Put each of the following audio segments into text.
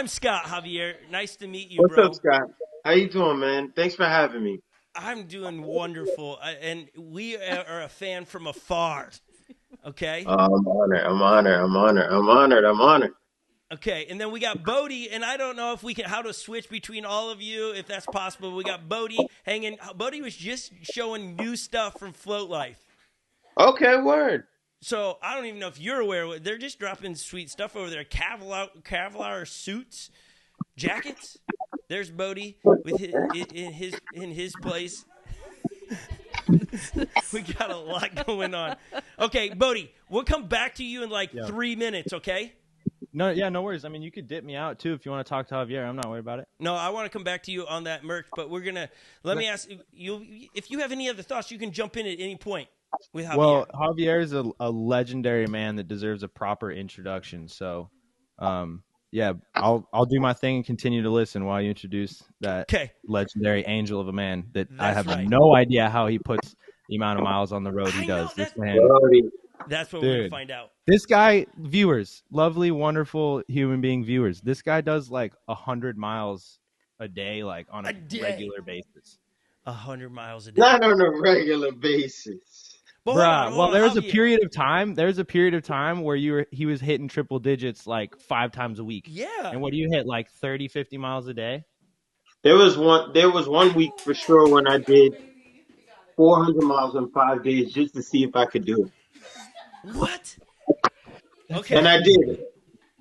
I'm Scott, Javier. Nice to meet you, What's up, bro. Scott? How you doing, man? Thanks for having me. I'm doing wonderful, and we are a fan from afar. Okay, I'm honored. I'm honored. I'm honored. I'm honored. I'm honored. okay, and then we got Bodie, and I don't know if we can how to switch between all of you, if that's possible. We got Bodie hanging. Bodie was just showing new stuff from Float Life. Okay, word. So I don't even know if you're aware. They're just dropping sweet stuff over there. Kevlar suits, jackets. There's Bodie with his place. We got a lot going on. Okay, Bodie, we'll come back to you in like Yeah. 3 minutes, okay? No, yeah, no worries. I mean, you could dip me out too if you want to talk to Javier. I'm not worried about it. No, I want to come back to you on that merch, but let me ask you if you have any other thoughts, you can jump in at any point with Javier. Well, Javier is a legendary man that deserves a proper introduction. So, yeah, I'll do my thing and continue to listen while you introduce that Okay. legendary angel of a man that I That's have right. no idea how he puts the amount of miles on the road he I know, does. This that's- man, Brody. That's what we're going to dude. find out. This guy, viewers, lovely, wonderful human being viewers. This guy does like 100 miles a day, like on a day. regular basis. 100 miles a day. Not on a regular basis. But Bruh, well, there was a Javier. period of time. There's a period of time where he was hitting triple digits like 5 times a week. Yeah. And what do you hit, like 30, 50 miles a day? There was one week for sure when I did 400 miles in 5 days just to see if I could do it, What? and Okay. I did.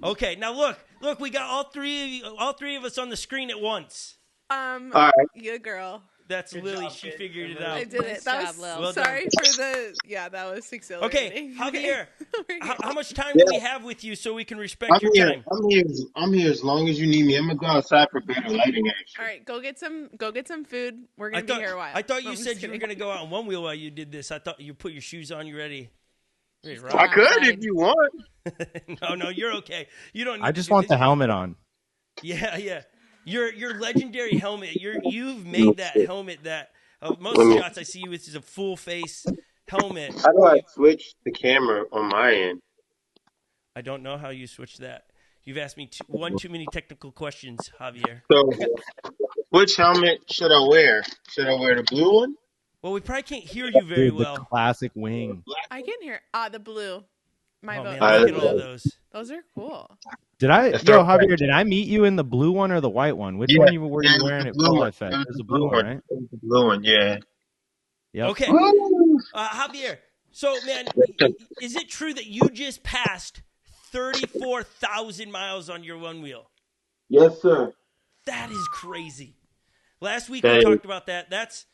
Okay. Now look, we got all three of us on the screen at once. All right. Yeah, girl. That's Lily. She figured it I out. did it. That job, was Lil. Well sorry for the that was Okay, exhilarating. Javier, We're how good. much time do we have with you so we can respect I'm your here. time? I'm here. I'm here as long as you need me. I'm gonna go outside for better lighting All action. right, go get some food. We're I gonna thought be here a while. I thought No, you I'm said just you were kidding. gonna go out on one wheel while you did this. I thought you put your shoes on. You ready? Ready to I rock? could if you want. No, you're okay. You don't. Need I to just do want this. the helmet on. Yeah. Your legendary helmet. You've made that helmet that most Let me- shots I see you with is a full face helmet. How do I switch the camera on my end? I don't know how you switch that. You've asked me one too many technical questions, Javier. So, which helmet should I wear? Should I wear the blue one? Well, we probably can't hear you very Dude, the well. classic wing. I can hear the blue. My Oh vote. man, Alright, look at let's all go. those. Those are cool. Did I, Let's yo, start Javier, did I meet you in the blue one or the white one? Which Yeah, one were yeah, you it was wearing the at blue Full one. Life Fest? It was It was the the blue one, right? It was the blue one, yeah. Yep. Okay, Woo! Javier. So, man, is it true that you just passed 34,000 miles on your one wheel? Yes, sir. That is crazy. Last week That we is- talked about that. That's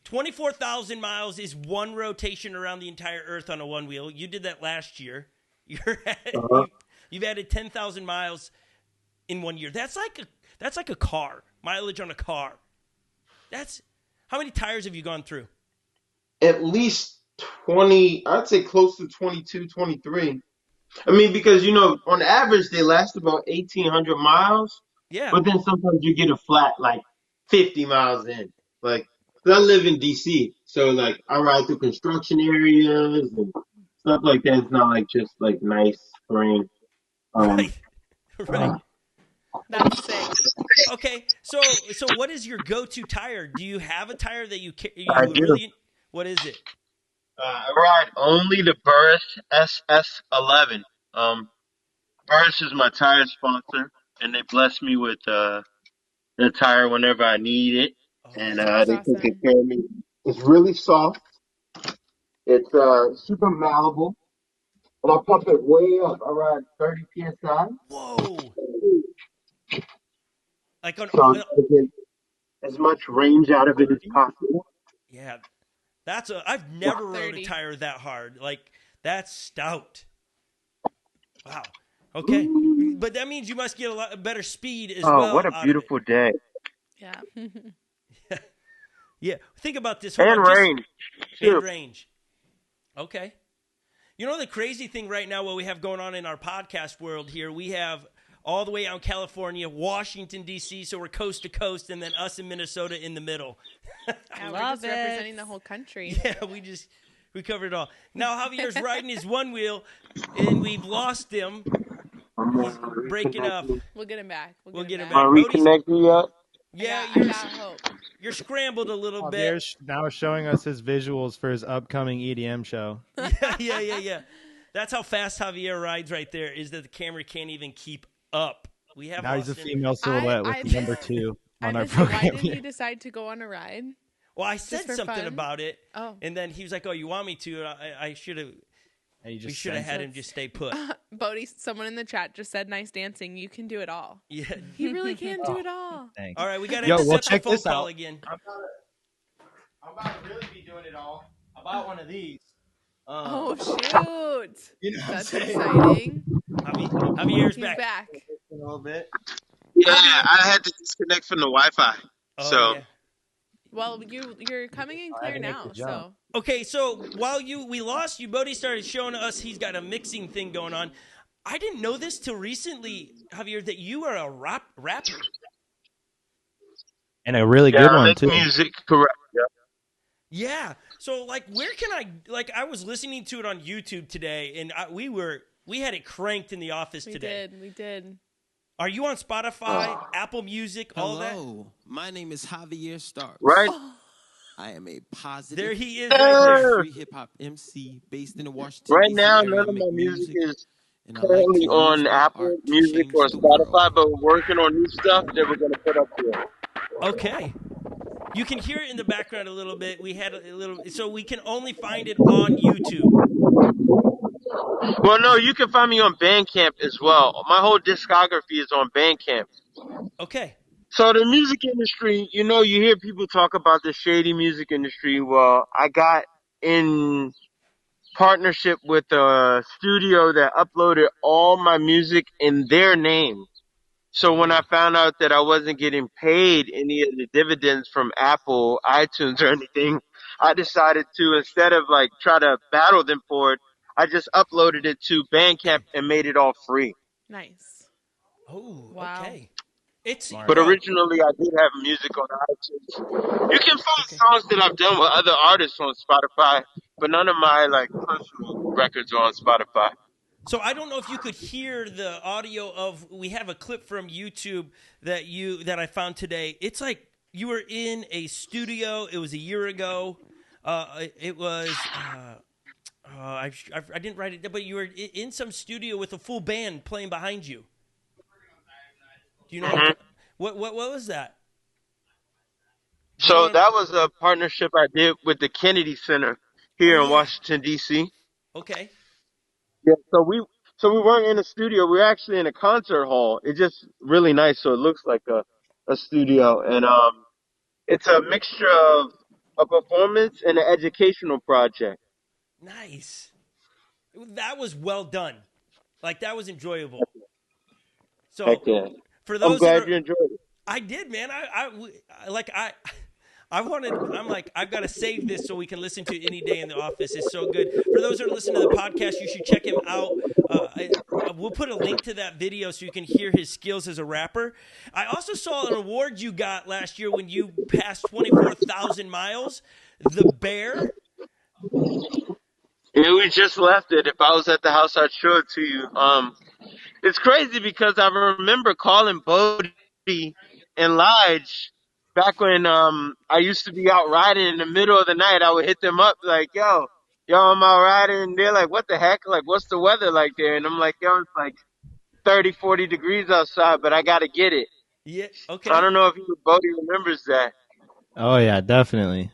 24,000 miles is one rotation around the entire Earth on a one wheel. You did that last year. You've added 10,000 miles in 1 year. That's like a car. Mileage on a car. That's how many tires have you gone through? At least 20, I'd say close to 22, 23. I mean, because, on average, they last about 1,800 miles, Yeah. but then sometimes you get a flat, like, 50 miles in. Like, 'cause I live in DC, so, like, I ride through construction areas and stuff like that. It's not, like, just, like, nice terrain. Um, Right. That's sick. Okay. So what is your go-to tire? Do you have a tire that you I do. really? What is it? I ride only the Burris SS11. Burris is my tire sponsor, and they bless me with the tire whenever I need it, Oh, and That's they take awesome. care of me. It's really soft. It's super malleable, and I pump it way up. I ride 30 psi, whoa! Like on so I get as much range out of it as possible. yeah. I've never rode a 30. tire that hard. Like that's stout. Wow. Okay. But that means you must get a lot better speed as well. Oh, what a out of it. beautiful day. Yeah. Yeah. Think about this. Hold And on, just- range. and Too. range. Okay. You know the crazy thing right now, what we have going on in our podcast world here, we have all the way out in California, Washington, D.C., so we're coast to coast, and then us in Minnesota in the middle. Yeah, we're Love just it. representing the whole country. Yeah, we covered it all. Now Javier's riding his one wheel, and we've lost him. He's breaking up. We'll get him back. We'll We'll get get him him back. back. Am I reconnected yet? Yeah, I got hope. you're scrambled a little bit. Javier's now showing us his visuals for his upcoming EDM show. Yeah. That's how fast Javier rides right there, is that the camera can't even keep up. We have Now he's a lost him. female silhouette with I the number 2 I on our missed it. Why program. didn't you decide to go on a ride? Well, I said for something fun? about it, Oh. and then he was like, "Oh, you want me to?" I should have. We should have had him just stay put. Bodie, someone in the chat just said, "Nice dancing. You can do it all." Yeah. He really can do it all. Thanks. All right, we got to Yo, well, accept the check phone this call out. again. I'm about to really be doing it all. I bought one of these. Oh shoot! You know what I'm That's saying? exciting. Javier's He's back. back. A little bit. Yeah, I had to disconnect from the Wi-Fi. Oh, So yeah. Well, you're coming in I had clear to make now. the jump. So Okay, so while we lost you, Bodie started showing us he's got a mixing thing going on. I didn't know this till recently, Javier, that you are a rapper. And a really good I one, make too. music, correct? Yeah. Yeah. So, like, where can I was listening to it on YouTube today, and we had it cranked in the office today. we did. Are you on Spotify, Apple Music, all of that? Hello, my name is Javier Starks. Right? I am a positive There he is right there. free hip hop MC based in the Washington Right DC now, area. none I of my make music is and I like currently to use on my Apple art to Music change or the Spotify, world. but we're working on new stuff that we're going to put up there. Okay. You can hear it in the background a little bit. We had a little, so we can only find it on YouTube. Well, no, you can find me on Bandcamp as well. My whole discography is on Bandcamp. Okay. So the music industry, you hear people talk about the shady music industry. Well, I got in partnership with a studio that uploaded all my music in their name. So when I found out that I wasn't getting paid any of the dividends from Apple, iTunes, or anything, I decided to, instead of like try to battle them for it, I just uploaded it to Bandcamp and made it all free. Nice. Oh, Wow. okay. It's But originally I did have music on iTunes. You can find songs that I've done with other artists on Spotify, but none of my like personal records are on Spotify. So I don't know if you could hear the audio of. We have a clip from YouTube that I found today. It's like you were in a studio. It was a year ago. It was. I didn't write it, but you were in some studio with a full band playing behind you. Do you know what was that? So that was a partnership I did with the Kennedy Center here in Washington D.C. Okay. Yeah, so we weren't in a studio. We were actually in a concert hall. It's just really nice, so it looks like a studio, and it's a mixture of a performance and an educational project. Nice. That was well done. Like that was enjoyable. So Heck yeah. for those I'm glad you enjoyed it. I did, man. I'm like, I've got to save this so we can listen to it any day in the office. It's so good. For those that are listening to the podcast, you should check him out. We'll put a link to that video so you can hear his skills as a rapper. I also saw an award you got last year when you passed 24,000 miles. The Bear. Yeah, we just left it. If I was at the house, I'd show it to you. It's crazy because I remember calling Bodie and Lige back when I used to be out riding in the middle of the night. I would hit them up like, yo, I'm out riding. And they're like, what the heck? Like, what's the weather like there? And I'm like, yo, it's like 30, 40 degrees outside, but I got to get it. Yeah, okay. I don't know if Bodie remembers that. Oh, yeah, definitely.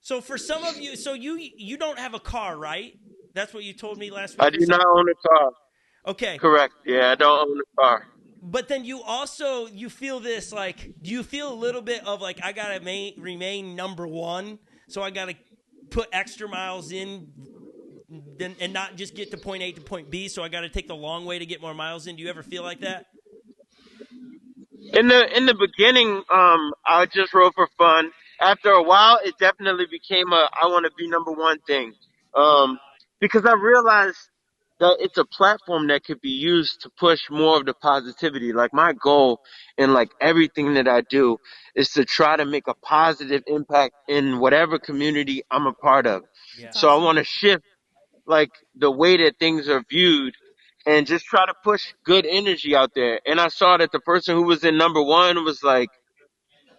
So for some of you, so you don't have a car, right? That's what you told me last week. I do not own a car. Okay. Correct. Yeah, I don't own a car. But then you feel this, like, do you feel a little bit of like, I got to remain number one, so I got to put extra miles in and not just get to point A to point B, so I got to take the long way to get more miles in? Do you ever feel like that? In the beginning, I just rode for fun. After a while, it definitely became I want to be number one thing. Because I realized that it's a platform that could be used to push more of the positivity. Like my goal in like everything that I do is to try to make a positive impact in whatever community I'm a part of. Yeah. So I want to shift like the way that things are viewed and just try to push good energy out there. And I saw that the person who was in number one was like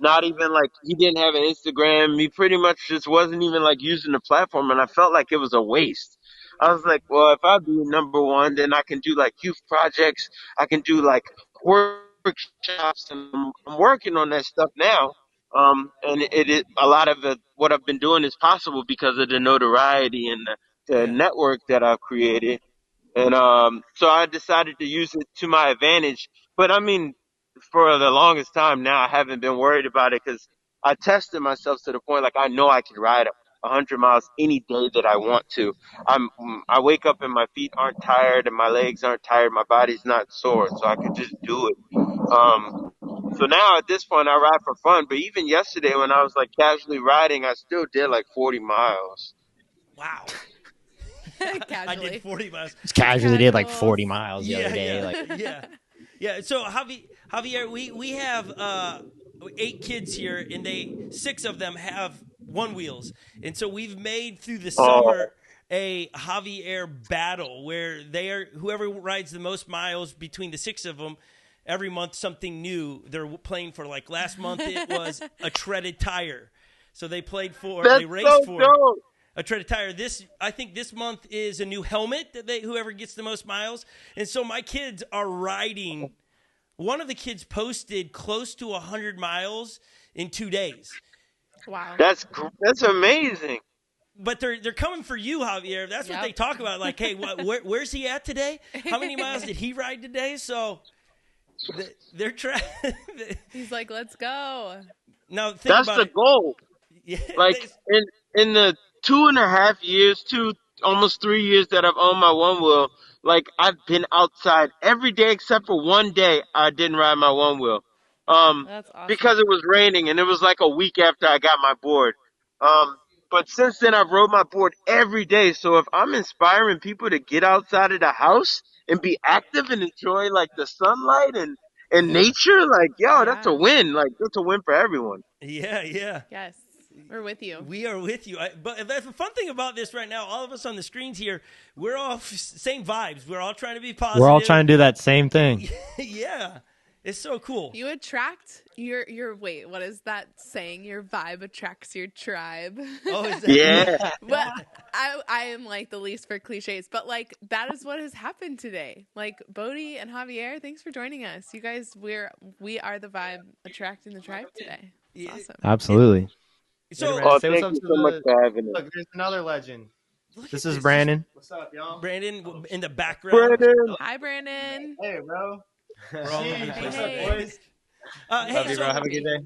not even like he didn't have an Instagram. He pretty much just wasn't even like using the platform, and I felt like it was a waste. I was like, well, if I be number one, then I can do like youth projects. I can do like workshops, and I'm working on that stuff now. And it a lot of what I've been doing is possible because of the notoriety and the Yeah. network that I've created. And so I decided to use it to my advantage. But I mean, for the longest time now, I haven't been worried about it because I tested myself to the point like I know I can ride 100 miles any day that I want to. I wake up and my feet aren't tired and my legs aren't tired. My body's not sore, so I could just do it. Um, so now at this point, I ride for fun. But even yesterday, when I was like casually riding, I still did like 40 miles. Wow. I Casually. did 40 miles. Just casually did like Casuals. 40 miles the Yeah, other day. yeah, Like, yeah, yeah. So Javier, we have 8 kids here, and 6 of them have one wheels, and so we've made through the summer a Javier battle where whoever rides the most miles between the 6 of them. Every month, something new. They're playing for. Like last month, it was a treaded tire. So they played for. That's They raced so for dope. a treaded tire. I think this month is a new helmet that whoever gets the most miles. And so my kids are riding. One of the kids posted close to 100 miles in 2 days. Wow. That's amazing. But they're coming for you, Javier. That's what they talk about. Like, hey, where's he at today? How many miles did he ride today? So they're trying. He's like, let's go. Now think That's about the it. goal. Yeah, Like in the 2.5 years, almost 3 years that I've owned my one wheel, like I've been outside every day except for one day I didn't ride my one wheel. That's awesome. Because it was raining and it was like a week after I got my board. Um, but since then I've rode my board every day. So if I'm inspiring people to get outside of the house and be active and enjoy like the sunlight and nature, like yo, that's a Yeah. win. Like that's a win for everyone. yeah. Yes. We're with you. We are with you. But the fun thing about this right now, all of us on the screens here, we're all same vibes. We're all trying to be positive. we're all trying to do that same thing. Yeah, it's so cool. You attract your wait, what is that saying? Your vibe attracts your tribe. Oh, is that, Yeah. But I am like the least for cliches, but like that is what has happened today. Like Bodhi and Javier, thanks for joining us. You guys, we are the vibe attracting the tribe today. It's Yeah. awesome. Absolutely. So, Oh, Say what's thank up you to so much for having us. Look, there's another legend. look This at is Brandon. What's up, y'all? Brandon in the background. Brandon. Hi, Brandon. Hey, bro. We're all Jeez, happy. what's up, Hey. boys? Hey, Love you, so, bro. Have a good day.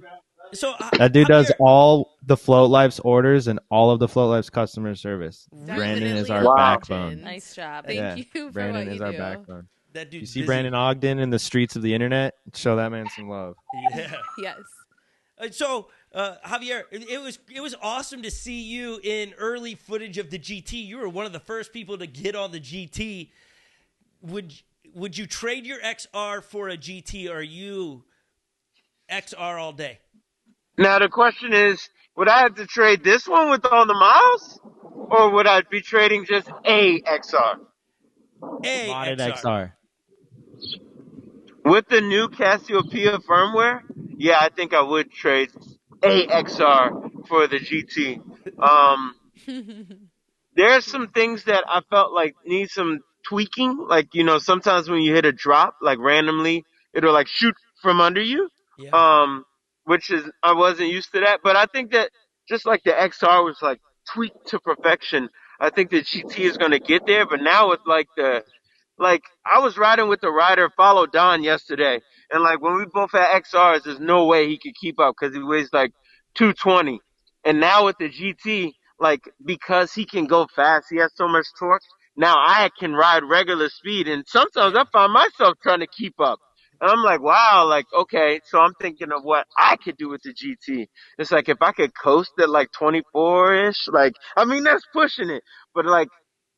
so That dude does Javier, all the Float Life's orders and all of the Float Life's customer service. Brandon is Definitely our a Wow. backbone. legend. Nice job. Thank Yeah, you for Brandon what is you our do. backbone. that dude's You see busy. Brandon Ogden in the streets of the internet? Show that man some love. Yeah. Yes. So, Javier, it was awesome to see you in early footage of the GT. You were one of the first people to get on the GT. Would you trade your XR for a GT, or are you XR all day? Now the question is, would I have to trade this one with all the miles, or would I be trading just a XR A Modded XR. XR. with the new Cassiopeia firmware? Yeah, I think I would trade a XR for the GT. There's some things that I felt like need some tweaking. Like, sometimes when you hit a drop, like randomly, it'll like shoot from under you. Yeah. Um, which is, I wasn't used to that. But I think that just like the XR was like tweaked to perfection, I think the GT is going to get there. But now with like I was riding with the rider Follow Don yesterday, and like when we both had XRs, there's no way he could keep up because he weighs like 220. And now with the GT, like because he can go fast, he has so much torque. Now I can ride regular speed, and sometimes I find myself trying to keep up. And I'm like, wow, like okay. So I'm thinking of what I could do with the GT. It's like if I could coast at like 24-ish, like I mean that's pushing it, but like,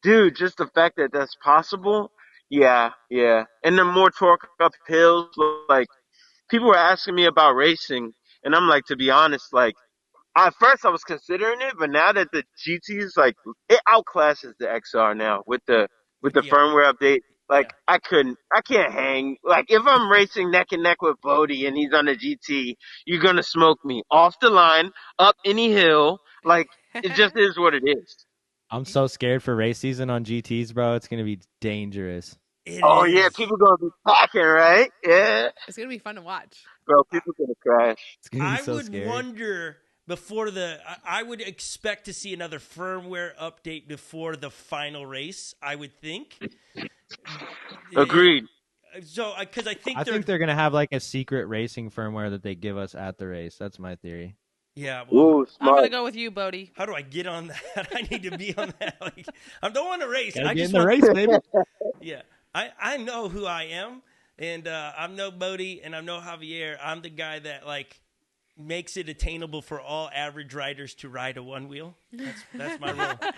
dude, just the fact that that's possible. Yeah, yeah. And the more torque up hills, like people were asking me about racing, and I'm like, to be honest, like at first I was considering it, but now that the GT is like it outclasses the XR now with the With the firmware update. Like I can't hang. Like if I'm racing neck and neck with Bodie and he's on a GT, you're gonna smoke me off the line, up any hill. Like it just is what it is. I'm so scared for race season on GTs, bro. It's gonna be dangerous. It Oh yeah, is. people gonna be packing, right? Yeah, It's gonna be fun to watch. bro, people gonna crash. It's gonna be I so would scary. wonder before I would expect to see another firmware update before the final race. I would think. Agreed. So, because I think they're gonna have like a secret racing firmware that they give us at the race. That's my theory. Yeah. Well, Ooh, I'm smart. gonna go with you, Bodie. how do I get on that? I need to be on that. Like, I don't want to race. Gotta I get just in the want, race, baby. Yeah. I know who I am, and I'm no Bodie, and I'm no Javier. I'm the guy that like makes it attainable for all average riders to ride a one wheel. That's my role.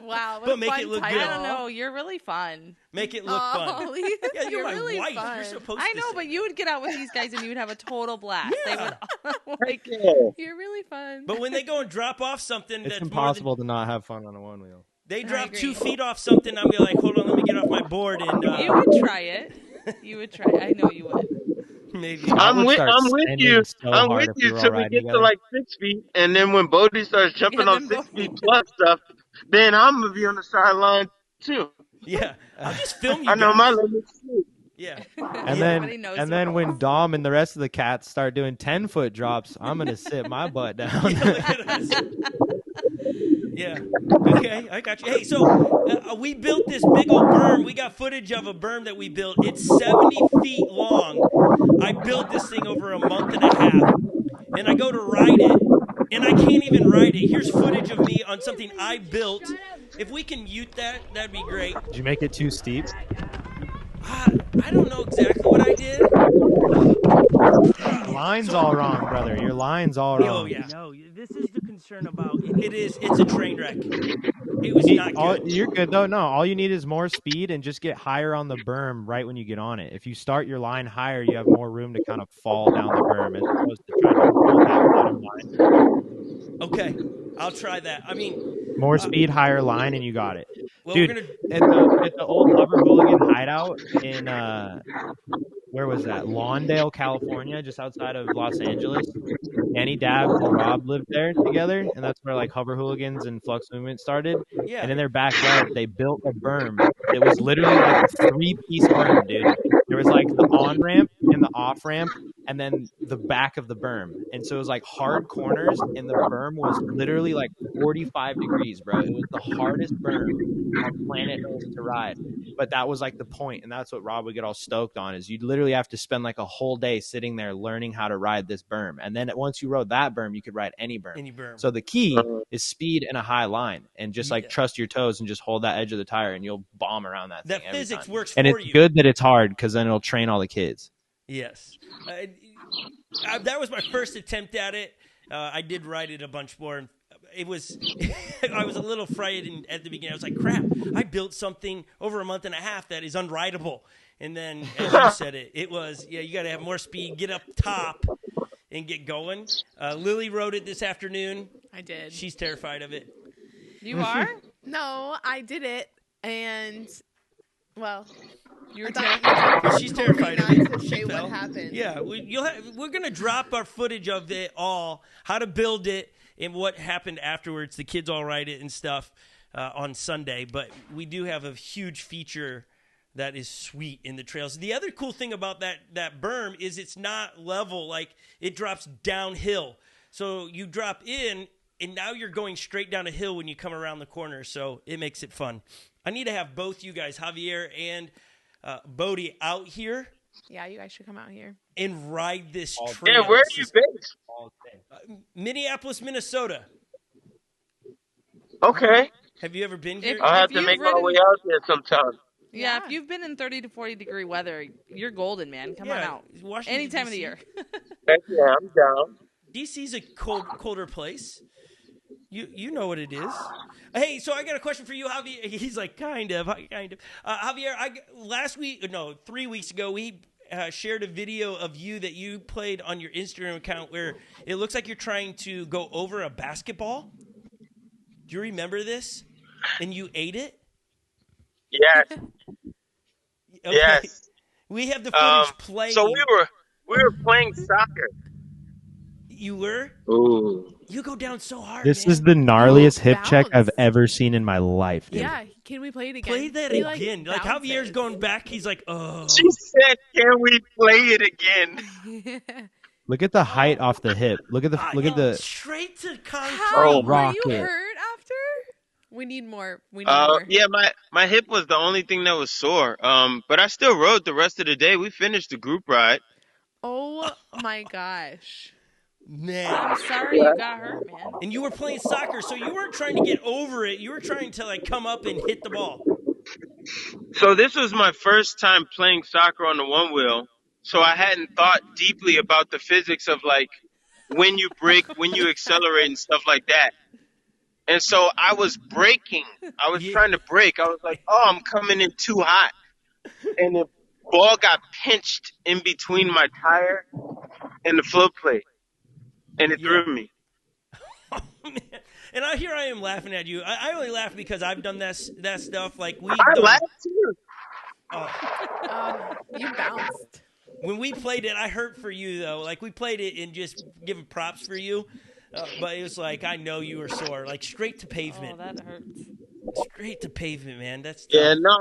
Wow, what But a make fun it look title. good. I don't know. You're really fun. Make it look fun. Lee, Yeah, you're my really wife. fun. You're supposed I to. know, say- but you would get out with these guys and you would have a total blast. They Yeah. would like. Yeah. You're really fun. But when they go and drop off something It's that's impossible to not have fun on a one wheel. they I drop agree. 2 feet off something, I'll be like, hold on, let me get off my board and You would try it. You would try. I know you would. maybe. I would start I'm with spending you. so I'm hard with if we you were all till we riding get together. to like 6 feet, and then when Bodie starts jumping Yeah, on then 6 Bodie- feet plus stuff, then I'm gonna be on the sideline too. Yeah, I'll just film you I know guys. my limits too. Yeah. And Everybody knows then, the when rules. Dom and the rest of the cats start doing 10-foot drops, I'm gonna sit my butt down. Look at us. Yeah. Okay, I got you. Hey, so we built this big old berm. We got footage of a berm that we built. It's 70 feet long. I built this thing over a month and a half. And I go to ride it, and I can't even ride it. Here's footage of me on something I built. If we can mute that, that'd be great. Did you make it too steep? I don't know exactly what I did. Line's all wrong, brother. Your line's all wrong. Oh, yeah. No, this is the concern about it. It's a train wreck. It was not good. You're good though. No, all you need is more speed and just get higher on the berm right when you get on it. If you start your line higher, you have more room to kind of fall down the berm as opposed to trying to hold that bottom line. Okay, I'll try that. I mean, More speed, higher line, and you got it. well, Dude, we're gonna. at the old Lover Hooligan hideout in where was that? Lawndale, California, just outside of Los Angeles. Danny Dabb and Rob lived there together, and that's where like Hover Hooligans and Flux Movement started. Yeah. And in their backyard, they built a berm. It was literally like a 3-piece berm, dude. There was like the on ramp and the off ramp, and then the back of the berm. And so it was like hard corners, and the berm was literally like 45 degrees, bro. It was the hardest berm on planet Earth to ride. But that was like the point, and that's what Rob would get all stoked on, is you'd literally have to spend like a whole day sitting there learning how to ride this berm. And then once you rode that berm, you could ride any berm. Any berm. So the key is speed and a high line, and just like Yeah. trust your toes and just hold that edge of the tire, and you'll bomb around that thing That every physics time. works And for it's you. good that it's hard, because then it'll train all the kids. Yes. That was my first attempt at it. I did ride it a bunch more. And it was, I was a little frightened at the beginning. I was like, crap, I built something over a month and a half that is unrideable. And then, as you said it was, yeah, you got to have more speed, get up top and get going. Lily rode it this afternoon. I did. She's terrified of it. You are? No, I did it, and well, You were I thought terrified. But she's terrified of Told me it. not to She say what fell. happened. Yeah, we're going to drop our footage of it all, how to build it, and what happened afterwards. The kids all ride it and stuff on Sunday. But we do have a huge feature that is sweet in the trails. The other cool thing about that berm is it's not level. Like, it drops downhill. So you drop in, and now you're going straight down a hill when you come around the corner. So it makes it fun. I need to have both you guys, Javier and Bodie, out here Yeah, you guys should come out here. and ride this All- trail. Yeah, where are you based? Minneapolis, Minnesota. Okay, Have you ever been here? I'll have If to you've make my ridden- way out there sometime. Yeah, Yeah. if you've been in 30 to 40 degree weather, you're golden, man. Come on Yeah, out. Washington, Any time of the DC. year. Heck yeah, I'm down. DC's a colder place. You know what it is. Hey, so I got a question for you, Javier. He's like, kind of. Javier, 3 weeks ago, we shared a video of you that you played on your Instagram account where it looks like you're trying to go over a basketball. Do you remember this? And you ate it? Yes. Okay. Yes. We have the footage playing. So we were playing soccer. You were? Ooh. You go down so hard, This man. is the gnarliest hip check I've Bounce. ever seen in my life, dude. Yeah, can we play it again? Play that He, again. Like Javier's bounces. going back. He's like, oh. She said, "Can we play it again?" Look at the height off the hip. Look at the straight to concrete. How were rocket. you hurt after? We need more. We need more. Yeah, my hip was the only thing that was sore. But I still rode the rest of the day. We finished the group ride. Oh my gosh. Man. I'm sorry you got hurt, man. And you were playing soccer, so you weren't trying to get over it. You were trying to like come up and hit the ball. So this was my first time playing soccer on the one wheel. So I hadn't thought deeply about the physics of like when you brake, when you accelerate and stuff like that. And so I was braking. I was trying to brake. I was like, oh, I'm coming in too hot. And the ball got pinched in between my tire and the float plate. And it threw me. Oh, man. And here I am laughing at you. I only laugh because I've done that stuff. Like I laughed too. You bounced. When we played it, I hurt for you though. Like we played it and just giving props for you. But it was like I know you were sore. Like straight to pavement. Oh, that hurts. Straight to pavement, man. That's tough. Yeah, no,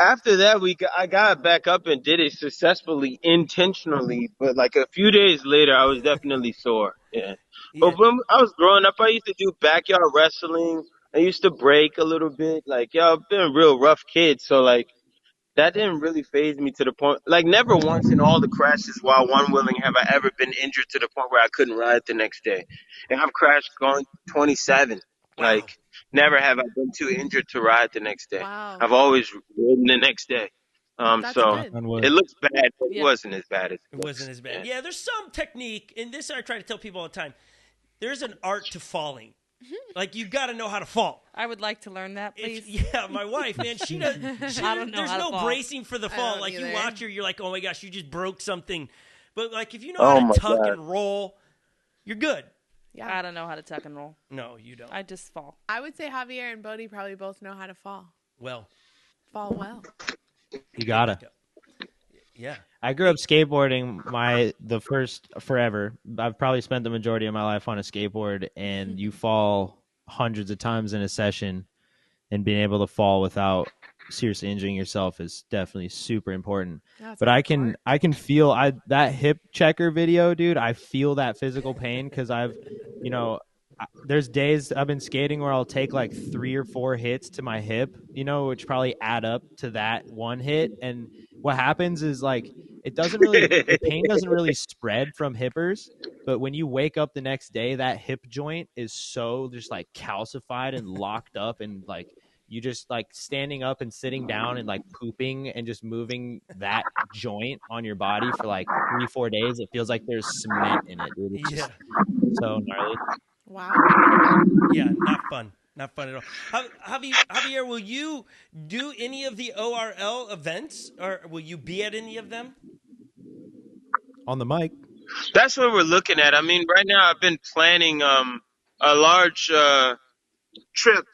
after that, I got back up and did it successfully, intentionally. But like a few days later, I was definitely sore. Yeah. But when I was growing up, I used to do backyard wrestling. I used to break a little bit. Like, I've been a real rough kid. So like, that didn't really faze me to the point. Like, never once in all the crashes while one-wheeling have I ever been injured to the point where I couldn't ride the next day. And I've crashed going 27. Wow. Like, never have I been too injured to ride the next day. Wow. I've always ridden the next day. That's So good. it looks bad, but it wasn't as bad as it wasn't as bad. Yeah, there's some technique, and this I try to tell people all the time. There's an art to falling. Like you got to know how to fall. I would like to learn that, please. Yeah, my wife, man, she does. I don't know there's how to no fall. bracing for the fall. don't Like you either. watch her, you're like, oh my gosh, you just broke something. But like if you know how to tuck and roll, you're good. Yeah. I don't know how to tuck and roll. No, you don't. I just fall. I would say Javier and Bodie probably both know how to fall. Well, Fall well. You gotta. yeah. I grew up skateboarding the first forever. I've probably spent the majority of my life on a skateboard, and you fall hundreds of times in a session, and being able to fall without seriously injuring yourself is definitely super important. That's But I can feel that hip checker video, dude. I feel that physical pain because there's days I've been skating where I'll take like 3 or 4 hits to my hip, which probably add up to that one hit. And what happens is like the pain doesn't really spread from hippers, but when you wake up the next day, that hip joint is so just like calcified and locked up, and like you just like standing up and sitting down and like pooping and just moving that joint on your body for like 3-4 days. It feels like there's cement in it, dude. It's just so gnarly. Wow. Yeah, not fun. Not fun at all. Javier, will you do any of the ORL events, or will you be at any of them? On the mic. That's what we're looking at. I mean, right now I've been planning a large trip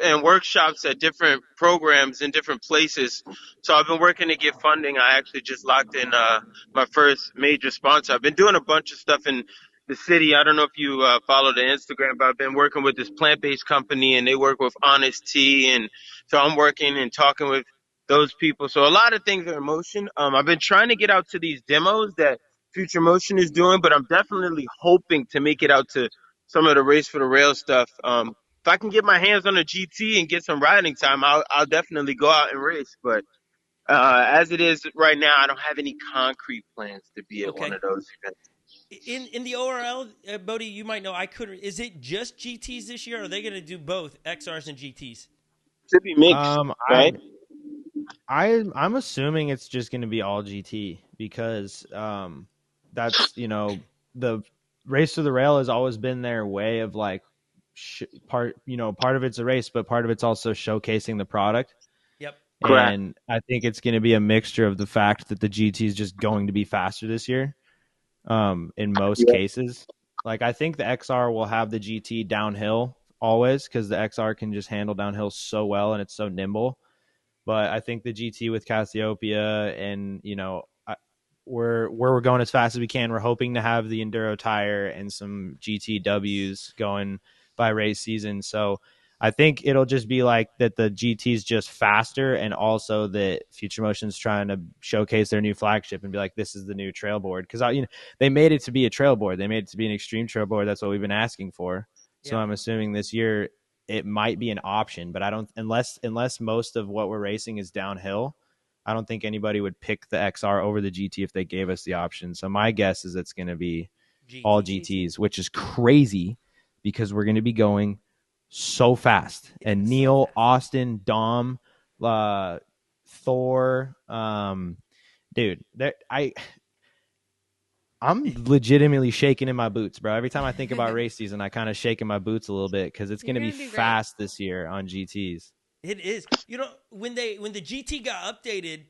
and workshops at different programs in different places. So I've been working to get funding. I actually just locked in my first major sponsor. I've been doing a bunch of stuff in the city. I don't know if you follow the Instagram, but I've been working with this plant-based company, and they work with Honest Tea. And so I'm working and talking with those people. So a lot of things are in motion. I've been trying to get out to these demos that Future Motion is doing, but I'm definitely hoping to make it out to some of the Race for the Rail stuff. If I can get my hands on a GT and get some riding time, I'll definitely go out and race. But as it is right now, I don't have any concrete plans to be at one of those events. In the ORL, Bodie, you might know. Is it just GTs this year, or are they going to do both XRs and GTs? Should be mixed, right? I'm assuming it's just going to be all GT because that's the Race to the Rail has always been their way of like part of it's a race, but part of it's also showcasing the product. Yep. And I think it's going to be a mixture of the fact that the GT is just going to be faster this year. In most cases, like I think the XR will have the GT downhill always because the XR can just handle downhill so well and it's so nimble. But I think the GT with Cassiopeia and, we're going as fast as we can. We're hoping to have the Enduro tire and some GTWs going by race season. So I think it'll just be like that the GT is just faster, and also that Future Motion's trying to showcase their new flagship and be like, this is the new trail board. Because they made it to be a trail board. They made it to be an extreme trail board. That's what we've been asking for. So I'm assuming this year it might be an option, but I don't, unless most of what we're racing is downhill, I don't think anybody would pick the XR over the GT if they gave us the option. So my guess is it's going to be all GTs, which is crazy because we're going to be going so fast. And Neil, Austin, Dom, Thor, dude, I'm legitimately shaking in my boots, bro. Every time I think about race season, I kind of shake in my boots a little bit because it's going to be fast this year on GTs. It is. When the GT got updated,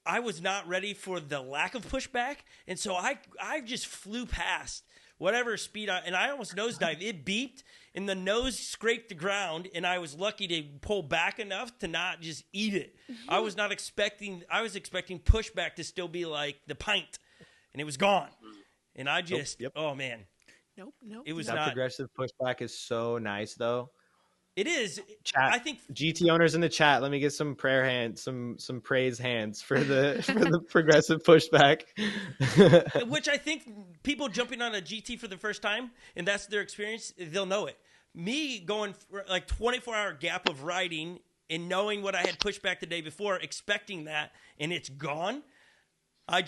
I was not ready for the lack of pushback, and so I just flew past whatever speed and I almost nosedived. It beeped, and the nose scraped the ground, and I was lucky to pull back enough to not just eat it. I was expecting pushback to still be like the pint, and it was gone. And I just, oh man. Nope. It was that progressive pushback is so nice, though. It is. Chat, I think GT owners in the chat, let me get some prayer hands, some praise hands for the progressive pushback. Which I think people jumping on a GT for the first time, and that's their experience, they'll know it. Me going for like 24-hour gap of riding and knowing what I had pushed back the day before, expecting that, and it's gone. I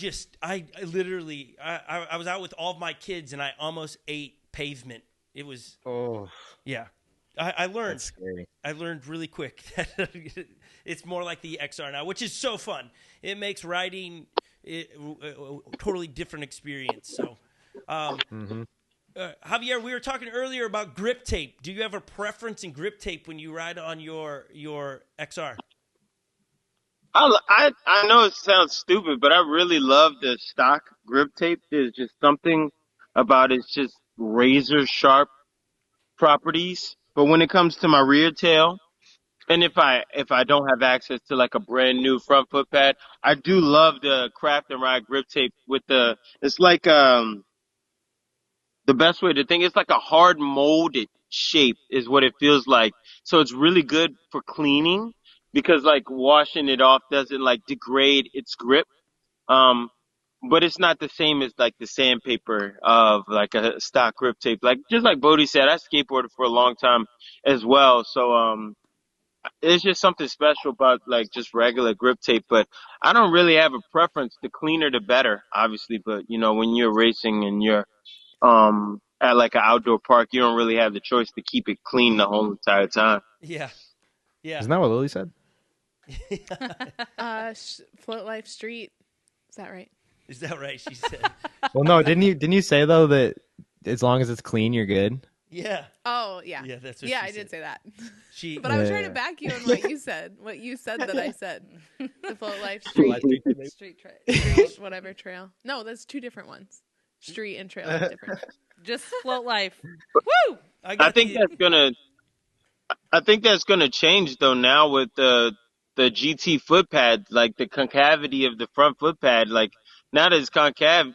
literally was out with all of my kids, and I almost ate pavement. It was, yeah. I learned. That's scary. I learned really quick that it's more like the XR now, which is so fun. It makes riding a totally different experience. So, Javier, we were talking earlier about grip tape. Do you have a preference in grip tape when you ride on your XR? I know it sounds stupid, but I really love the stock grip tape. There's just something about it's just razor sharp properties. But when it comes to my rear tail, and if I don't have access to like a brand new front foot pad, I do love the craft and ride grip tape with it's like the best way to think, it's like a hard molded shape is what it feels like. So it's really good for cleaning because like washing it off doesn't like degrade its grip. But it's not the same as like the sandpaper of like a stock grip tape. Like just like Bodie said, I skateboarded for a long time as well. So it's just something special about like just regular grip tape. But I don't really have a preference. The cleaner the better, obviously. But when you're racing and you're at like an outdoor park, you don't really have the choice to keep it clean the whole entire time. Yeah. Isn't that what Lily said? Float Life Street. Is that right? Is that right? She said. Well, no, didn't you say though that as long as it's clean, you're good? Yeah. Oh, yeah. Yeah, that's what yeah, she I said. did say that. But I was trying to back you on what you said. What you said that I said. The Float Life Street. Street Whatever trail. No, that's two different ones. Street and trail are different. Just Float Life. Woo! I think that's gonna change though now with the GT foot pad, like the concavity of the front foot pad. Like now that it's concave,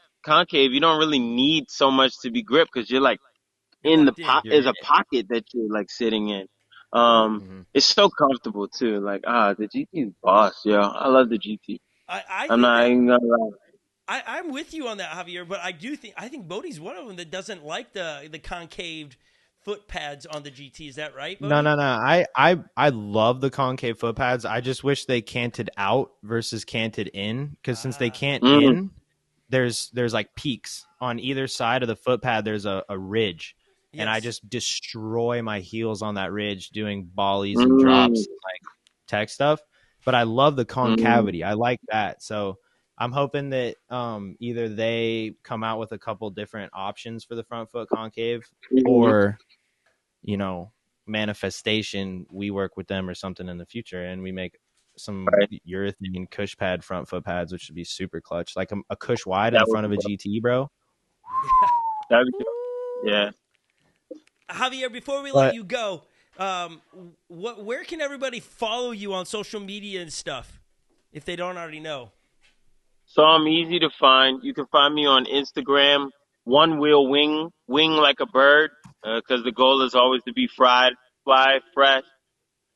you don't really need so much to be gripped because you're like in the is a pocket that you're like sitting in. It's so comfortable too. Like the GT is boss, yo. I love the GT. I'm not even gonna lie. I'm with you on that, Javier, but I think Bodie's one of them that doesn't like the concave foot pads on the GT. Is that right, Bodie? No. I love the concave foot pads. I just wish they canted out versus canted in, because since they cant in, there's like peaks on either side of the foot pad. There's a ridge, and I just destroy my heels on that ridge doing bollies and drops and like tech stuff. But I love the concavity. I like that. So I'm hoping that either they come out with a couple different options for the front foot concave, or manifestation, we work with them or something in the future and we make some urethane kush pad front foot pads, which would be super clutch, like a kush wide in the front of a GT, bro. Yeah. Javier, before we let you go, Where can everybody follow you on social media and stuff if they don't already know? So I'm easy to find. You can find me on Instagram, One Wheel wing like a bird, because the goal is always to be fly, fresh,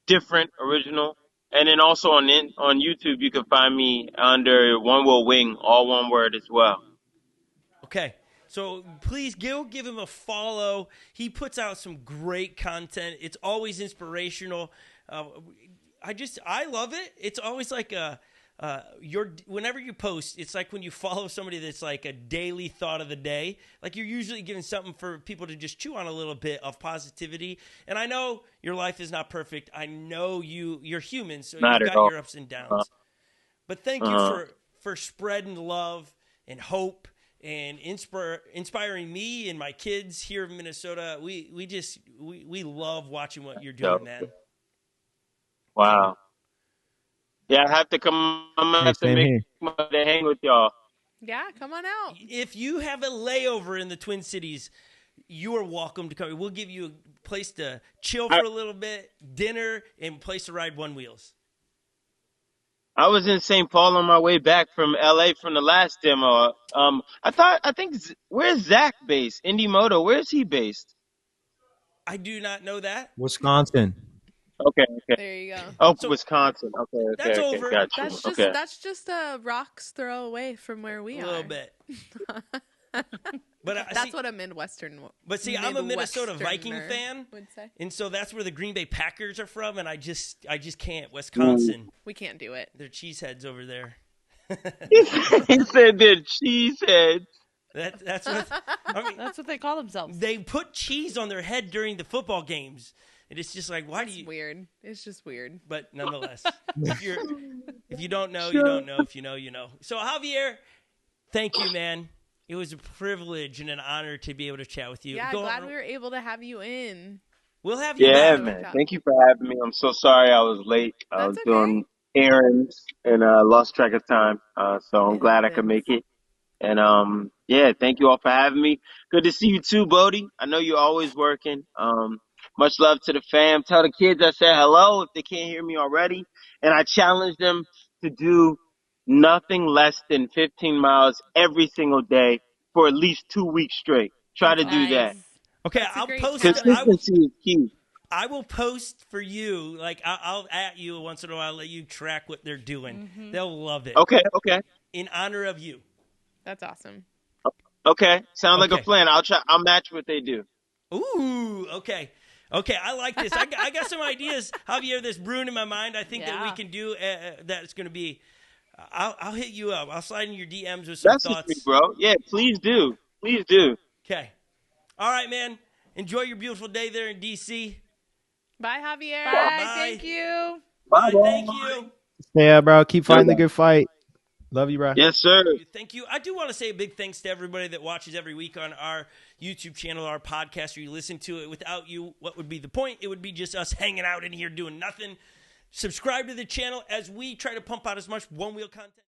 different, original. And then also on YouTube, you can find me under One Wheel Wing, all one word as well. Okay. So please give him a follow. He puts out some great content. It's always inspirational. I love it. It's always like whenever you post, it's like when you follow somebody that's like a daily thought of the day. Like you're usually giving something for people to just chew on a little bit of positivity. And I know your life is not perfect. I know you're human, so Not you've at got all. your ups and downs. But thank you for spreading love and hope and inspiring me and my kids here in Minnesota. We love watching what you're doing, man. Wow. Yeah, I have to come. I'm gonna Hey, have to same make here. to hang with y'all. Yeah, come on out. If you have a layover in the Twin Cities, you are welcome to come. We'll give you a place to chill for a little bit, dinner, and a place to ride one wheels. I was in St. Paul on my way back from LA from the last demo. I think where's Zach based? Indie Moto. Where's he based? I do not know that. Wisconsin. Okay. There you go. Oh, So, Wisconsin. that's Okay. over. Got you. That's just a rock's throw away from where we A are. little bit. But That's what a Midwestern. But see, I'm a Minnesota Viking Midwesterner fan, would say. and so that's where the Green Bay Packers are from, and I just can't. Wisconsin, We can't do it. they're cheeseheads over there. He said they're cheeseheads. That's what I mean. That's what they call themselves. They put cheese on their head during the football games, and it's just like, why do It's you? weird. It's just weird. But nonetheless, if you don't know, you don't know. If you know, you know. So Javier, thank you, man. It was a privilege and an honor to be able to chat with you. Yeah, glad we were able to have you in. We'll have you Yeah, back. man. Thank you for having me. I'm so sorry I was late. I was That's okay. doing errands and lost track of time. So I'm It glad I could happens. make it. And yeah, thank you all for having me. Good to see you too, Bodie. I know you're always working. Much love to the fam. Tell the kids I said hello if they can't hear me already. And I challenge them to do nothing less than 15 miles every single day for at least 2 weeks straight. Try to do that. Nice. Okay, That's a I'll great post. challenge. Consistency is key. I will post for you. Like I'll at you once in a while. Let you track what they're doing. Mm-hmm. They'll love it. Okay. In honor of you. That's awesome. Okay. Sounds like Okay. a plan. I'll match what they do. Ooh. Okay. I like this. I got some ideas, Javier. That's brewing in my mind. I think that we Yeah. can do. That's going to be. I'll hit you up. I'll slide in your DMs with some Message thoughts. me, bro. Yeah, please do. Please do. Okay. All right, man. Enjoy your beautiful day there in DC. Bye, Javier. Bye. Thank you. Bye. Thank you. Yeah, bro. Keep fighting the good fight. Love you, bro. Yes, sir. Thank you. I do want to say a big thanks to everybody that watches every week on our YouTube channel, our podcast, or you listen to it. Without you, what would be the point? It would be just us hanging out in here doing nothing. Subscribe to the channel as we try to pump out as much one-wheel content.